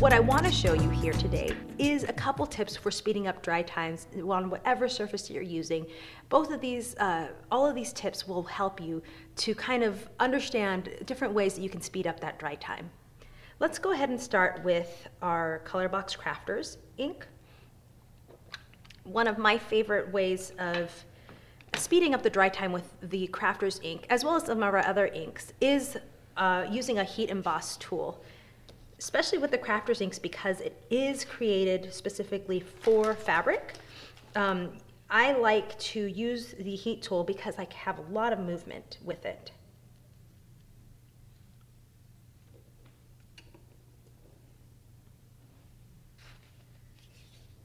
What I want to show you here today is a couple tips for speeding up dry times on whatever surface you're using. Both of these, all of these tips will help you to kind of understand different ways that you can speed up that dry time. Let's go ahead and start with our Colorbox Crafters ink. One of my favorite ways of speeding up the dry time with the Crafters ink, as well as some of our other inks, is using a heat emboss tool. Especially with the Crafters inks, because it is created specifically for fabric. I like to use the heat tool because I have a lot of movement with it.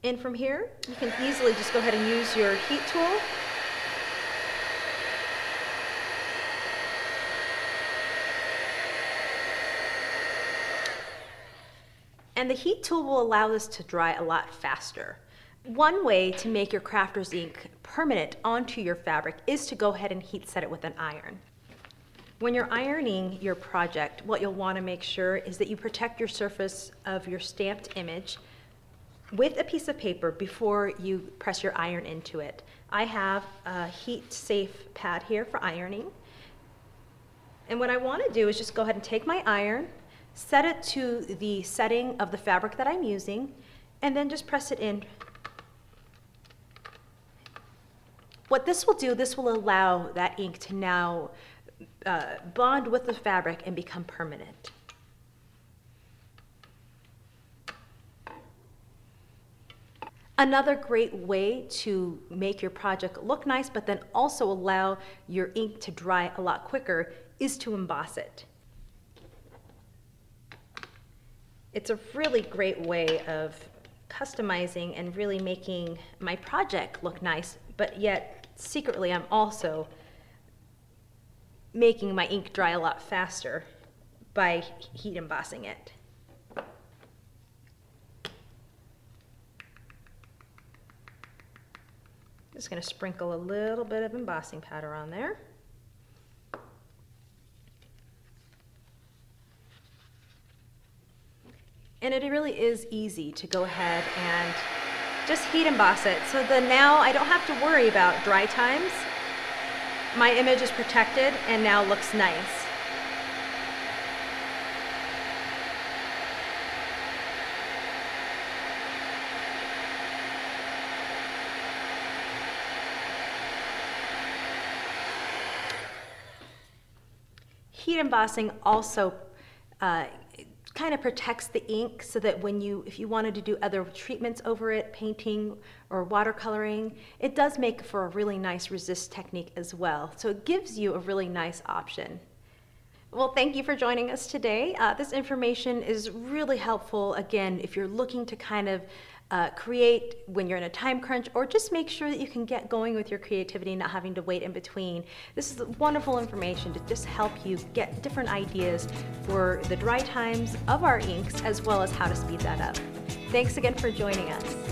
And from here, you can easily just go ahead and use your heat tool. And the heat tool will allow this to dry a lot faster. One way to make your Crafters ink permanent onto your fabric is to go ahead and heat set it with an iron. When you're ironing your project, what you'll want to make sure is that you protect your surface of your stamped image with a piece of paper before you press your iron into it. I have a heat-safe pad here for ironing. And what I want to do is just go ahead and take my iron, set it to the setting of the fabric that I'm using, and then just press it in. What this will do, this will allow that ink to now bond with the fabric and become permanent. Another great way to make your project look nice, but then also allow your ink to dry a lot quicker, is to emboss it. It's a really great way of customizing and really making my project look nice, but yet secretly I'm also making my ink dry a lot faster by heat embossing it. Just going to sprinkle a little bit of embossing powder on there. And it really is easy to go ahead and just heat emboss it. So then now I don't have to worry about dry times. My image is protected and now looks nice. Heat embossing also kind of protects the ink so that if you wanted to do other treatments over it, painting or watercoloring, it does make for a really nice resist technique as well. So it gives you a really nice option. Well, thank you for joining us today. This information is really helpful, again, if you're looking to kind of create when you're in a time crunch, or just make sure that you can get going with your creativity, not having to wait in between. This is wonderful information to just help you get different ideas for the dry times of our inks, as well as how to speed that up. Thanks again for joining us.